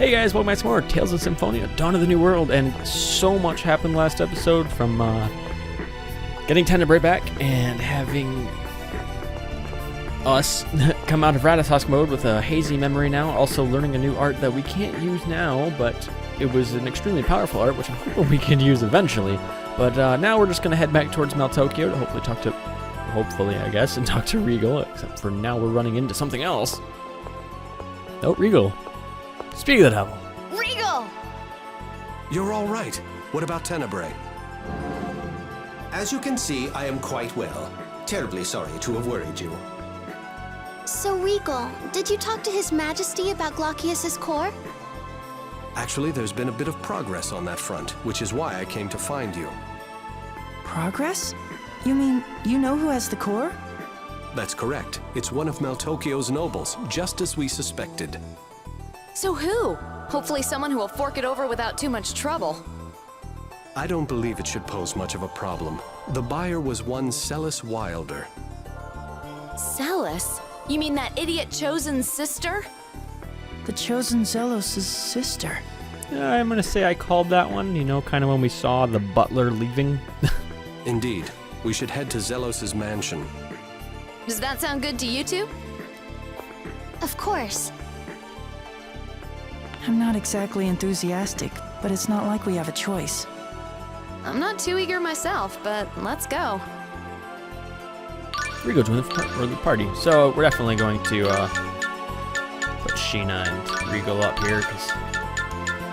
Hey guys, welcome back to more Tales of Symphonia, Dawn of the New World, and so much happened last episode, from getting Tenebrae back and having us come out of Ratatas mode with a hazy memory now, also learning a new art that we can't use now, but it was an extremely powerful art, which I'm hoping we can use eventually. But now we're just going to head back towards Maltokyo to hopefully talk to Regal, except for now we're running into something else. Oh, Regal. Speak of the devil. Regal! You're all right. What about Tenebrae? As you can see, I am quite well. Terribly sorry to have worried you. So, Regal, did you talk to His Majesty about Glaucius's core? Actually, there's been a bit of progress on that front, which is why I came to find you. Progress? You mean, you know who has the core? That's correct. It's one of Maltokyo's nobles, just as we suspected. So who? Hopefully someone who will fork it over without too much trouble. I don't believe it should pose much of a problem. The buyer was one Celis Wilder. Celis? You mean that idiot Chosen's sister? The chosen Zelos' sister. I'm going to say I called that one, you know, kind of when we saw the butler leaving. Indeed. We should head to Zelos' mansion. Does that sound good to you two? Of course. I'm not exactly enthusiastic, but it's not like we have a choice. I'm not too eager myself, but let's go. Regal joined the party. So we're definitely going to put Sheena and Regal up here, because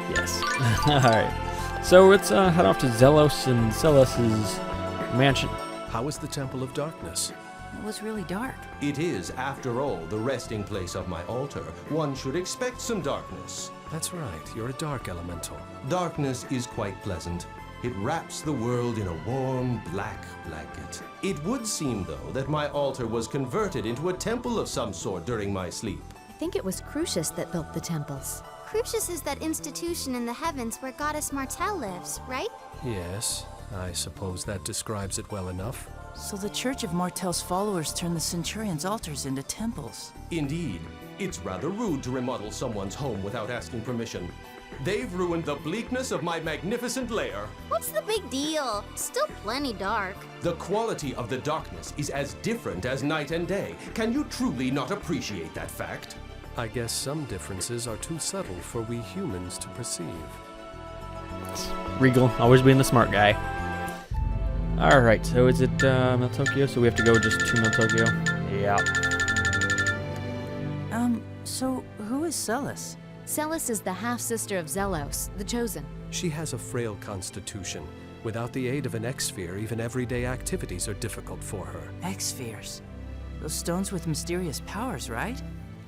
yes. Alright. So let's head off to Zelos and Zelos' mansion. How is the Temple of Darkness? It was really dark. It is, after all, the resting place of my altar. One should expect some darkness. That's right, you're a dark elemental. Darkness is quite pleasant. It wraps the world in a warm, black blanket. It would seem, though, that my altar was converted into a temple of some sort during my sleep. I think it was Crucius that built the temples. Crucius is that institution in the heavens where Goddess Martel lives, right? Yes, I suppose that describes it well enough. So the Church of Martel's followers turned the Centurion's altars into temples. Indeed. It's rather rude to remodel someone's home without asking permission. They've ruined the bleakness of my magnificent lair. What's the big deal? Still plenty dark. The quality of the darkness is as different as night and day. Can you truly not appreciate that fact? I guess some differences are too subtle for we humans to perceive. Regal, always being the smart guy. Alright, so is it Maltokyo? So we have to go just to Maltokyo? Yeah. So who is Celis? Celis is the half-sister of Zelos, the Chosen. She has a frail constitution. Without the aid of an X-sphere, even everyday activities are difficult for her. X-spheres. Those stones with mysterious powers, right?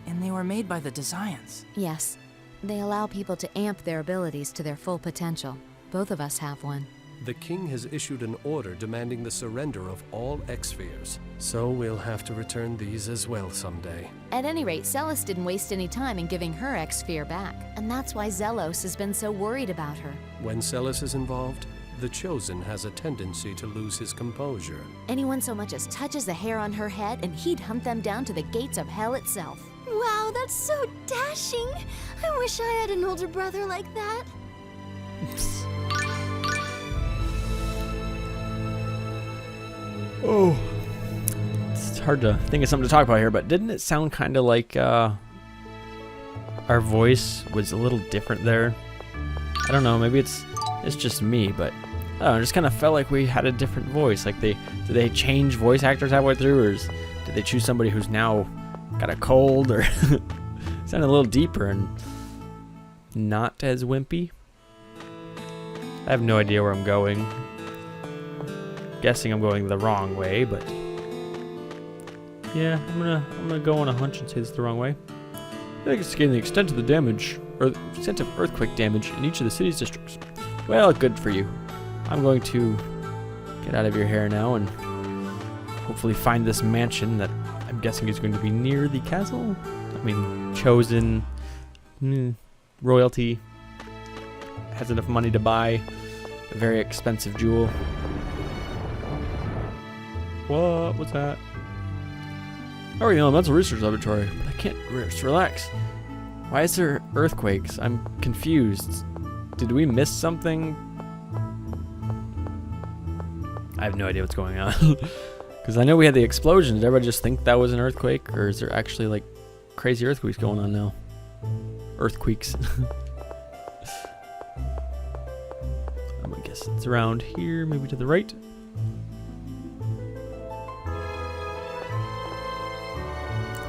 And they were made by the Desians. Yes. They allow people to amp their abilities to their full potential. Both of us have one. The king has issued an order demanding the surrender of all X-spheres. So we'll have to return these as well someday. At any rate, Celis didn't waste any time in giving her X-sphere back. And that's why Zelos has been so worried about her. When Celis is involved, the Chosen has a tendency to lose his composure. Anyone so much as touches a hair on her head and he'd hunt them down to the gates of hell itself. Wow, that's so dashing. I wish I had an older brother like that. Oh. It's hard to think of something to talk about here, but didn't it sound kind of like our voice was a little different there? I don't know, maybe it's just me, but I don't know, it just kind of felt like we had a different voice. Like did they change voice actors halfway through, or did they choose somebody who's now got a cold, or sounded a little deeper and not as wimpy? I have no idea where I'm going. Guessing I'm going the wrong way, but yeah, I'm gonna go on a hunch and say it's the wrong way. I think it's getting the extent of the damage, or the extent of earthquake damage in each of the city's districts. Well, good for you. I'm going to get out of your hair now and hopefully find this mansion that I'm guessing is going to be near the castle. I mean, Chosen, royalty, has enough money to buy a very expensive jewel. What was that? Oh, the elemental research laboratory, but I can't relax. Why is there earthquakes? I'm confused. Did we miss something? I have no idea what's going on. Because I know we had the explosion. Did everybody just think that was an earthquake? Or is there actually like crazy earthquakes going on now? Earthquakes. I'm gonna guess it's around here, maybe to the right.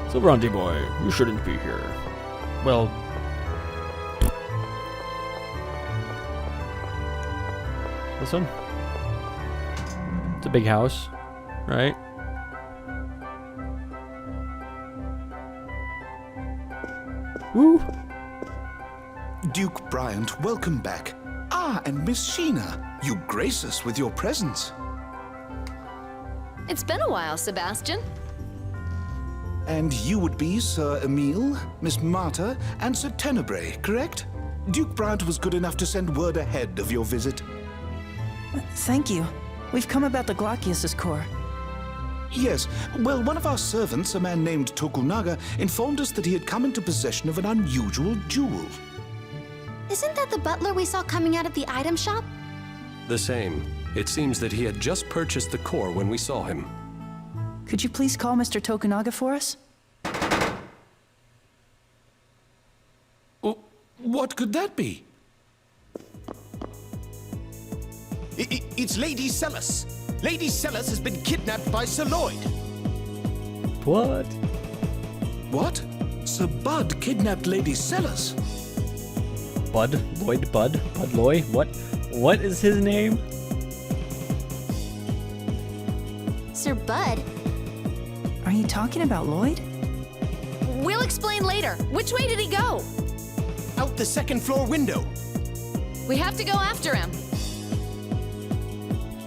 Silveranti boy, you shouldn't be here. Well, this one? It's a big house, right? Woo! Duke Bryant, welcome back. Ah, and Miss Sheena, you grace us with your presence. It's been a while, Sebastian. And you would be Sir Emile, Miss Marta, and Sir Tenebrae, correct? Duke Bryant was good enough to send word ahead of your visit. Thank you. We've come about the Glacius' core. Yes, well, one of our servants, a man named Tokunaga, informed us that he had come into possession of an unusual jewel. Isn't that the butler we saw coming out of the item shop? The same. It seems that he had just purchased the core when we saw him. Could you please call Mr. Tokunaga for us? What could that be? It's Lady Celis. Lady Celis has been kidnapped by Sir Lloyd. What? What? Sir Bud kidnapped Lady Celis? Bud? Lloyd Bud? Bud Loy? What? What is his name? Sir Bud? Are you talking about Lloyd? We'll explain later. Which way did he go? Out the second floor window. We have to go after him.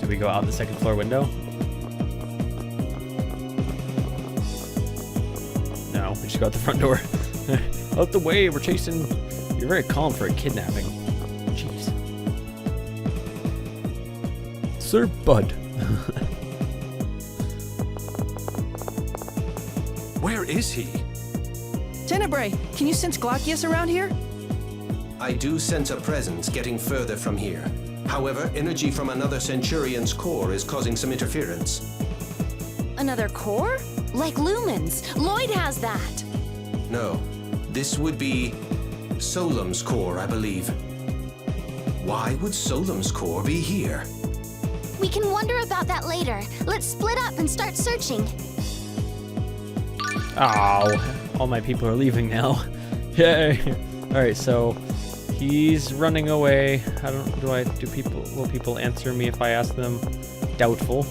Do we go out the second floor window? No, we just go out the front door. Out the way, we're chasing. You're very calm for a kidnapping. Jeez. Sir Bud. Where is he? Tenebrae, can you sense Glacius around here? I do sense a presence getting further from here. However, energy from another Centurion's core is causing some interference. Another core? Like lumens. Lloyd has that. No, this would be Solemn's core, I believe. Why would Solemn's core be here? We can wonder about that later. Let's split up and start searching. Oh, all my people are leaving now. Yay! All right, so he's running away. Will people answer me if I ask them? Doubtful.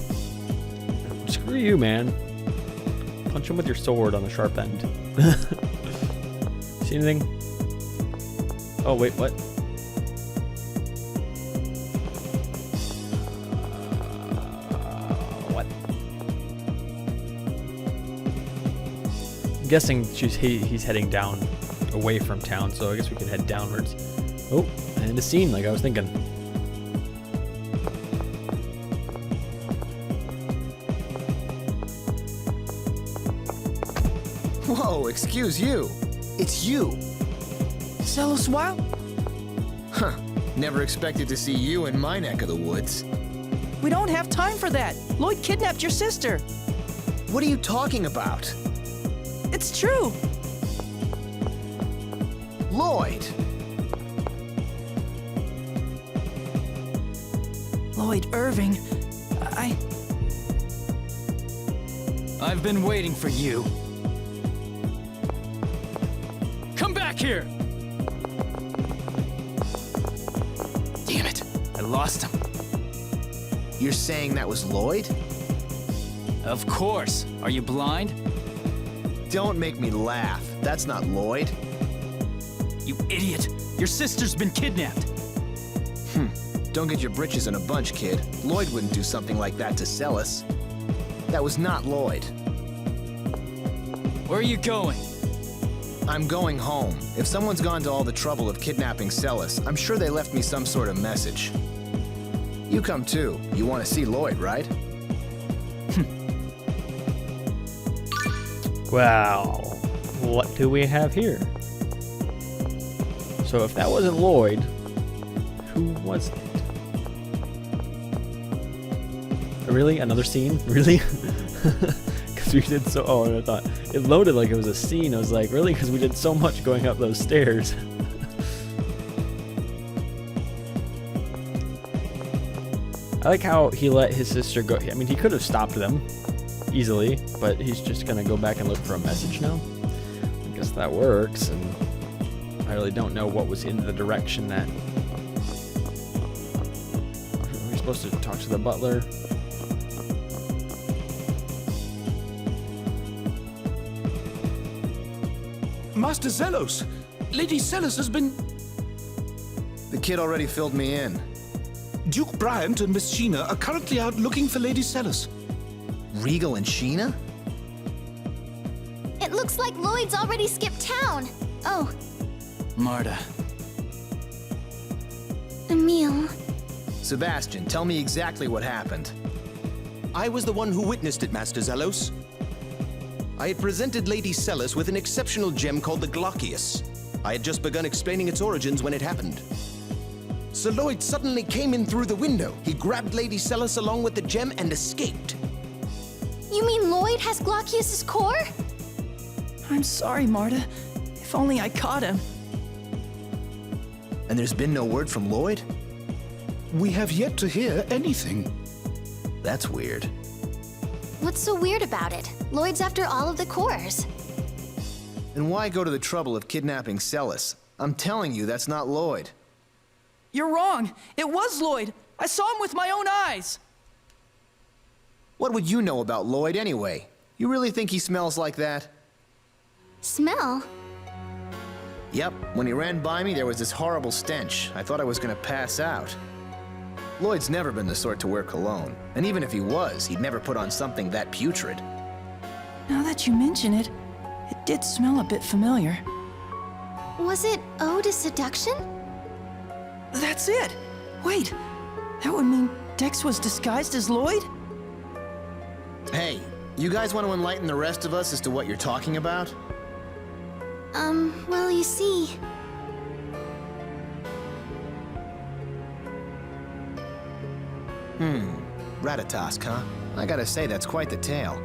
Screw you, man. Punch him with your sword on the sharp end. See anything? Oh wait, what? What? I'm guessing he's heading down away from town, so I guess we can head downwards. Oh, and a scene like I was thinking. Whoa, excuse you. It's you. Celis Wild? Huh. Never expected to see you in my neck of the woods. We don't have time for that. Lloyd kidnapped your sister. What are you talking about? It's true. Lloyd! Lloyd Irving. I've been waiting for you. Come back here! Damn it, I lost him. You're saying that was Lloyd? Of course. Are you blind? Don't make me laugh. That's not Lloyd. You idiot! Your sister's been kidnapped. Don't get your britches in a bunch, kid. Lloyd wouldn't do something like that to Celis. That was not Lloyd. Where are you going? I'm going home. If someone's gone to all the trouble of kidnapping Celis, I'm sure they left me some sort of message. You come too. You want to see Lloyd, right? Wow, what do we have here? So if that wasn't Lloyd, who was it? Really? Another scene? Really? Because we did so... Oh, and I thought... It loaded like it was a scene. I was like, really? Because we did so much going up those stairs. I like how he let his sister go. I mean, he could have stopped them easily, but he's just going to go back and look for a message now. I guess that works, and I really don't know what was in the direction that... We're supposed to talk to the butler. Master Zelos, Lady Celis has been... The kid already filled me in. Duke Bryant and Miss Sheena are currently out looking for Lady Celis. Regal and Sheena? It looks like Lloyd's already skipped town. Oh, Marta. Emil. Sebastian, tell me exactly what happened. I was the one who witnessed it, Master Zelos. I had presented Lady Celis with an exceptional gem called the Glockius. I had just begun explaining its origins when it happened. Sir Lloyd suddenly came in through the window. He grabbed Lady Celis along with the gem and escaped. You mean Lloyd has Glockius's core? I'm sorry, Marta. If only I caught him. And there's been no word from Lloyd? We have yet to hear anything. That's weird. What's so weird about it? Lloyd's after all of the cores. And why go to the trouble of kidnapping Celis? I'm telling you, that's not Lloyd. You're wrong. It was Lloyd. I saw him with my own eyes. What would you know about Lloyd anyway? You really think he smells like that? Smell? Yep, when he ran by me, there was this horrible stench. I thought I was gonna pass out. Lloyd's never been the sort to wear cologne, and even if he was, he'd never put on something that putrid. Now that you mention it, it did smell a bit familiar. Was it Ode to Seduction? That's it! Wait, that would mean Dex was disguised as Lloyd? Hey, you guys want to enlighten the rest of us as to what you're talking about? Well, you see... Ratatosk, huh? I gotta say, that's quite the tale.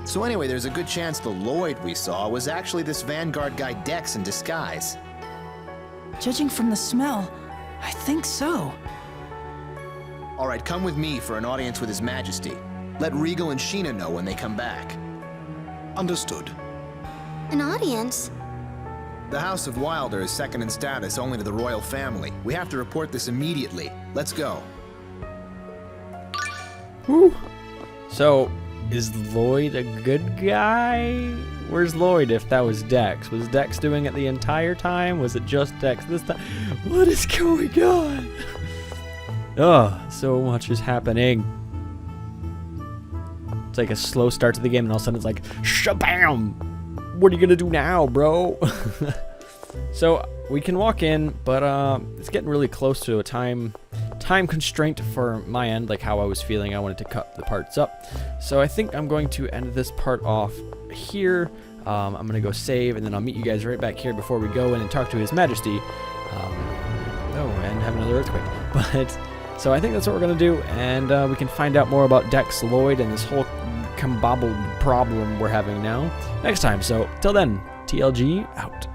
So anyway, there's a good chance the Lloyd we saw was actually this Vanguard guy Dex in disguise. Judging from the smell, I think so. All right, come with me for an audience with His Majesty. Let Regal and Sheena know when they come back. Understood. An audience? The House of Wilder is second in status only to the royal family. We have to report this immediately. Let's go. Whew. So, is Lloyd a good guy? Where's Lloyd if that was Dex? Was Dex doing it the entire time? Was it just Dex this time? What is going on? Ugh, so much is happening. It's like a slow start to the game and all of a sudden it's like, shabam! What are you gonna do now, bro? So, we can walk in, but it's getting really close to a time constraint for my end, like how I was feeling. I wanted to cut the parts up. So I think I'm going to end this part off here. I'm going to go save, and then I'll meet you guys right back here before we go in and talk to His Majesty. And have another earthquake. But, so I think that's what we're going to do, and we can find out more about Dex, Lloyd, and this whole combobbled problem we're having now next time. So, till then, TLG out.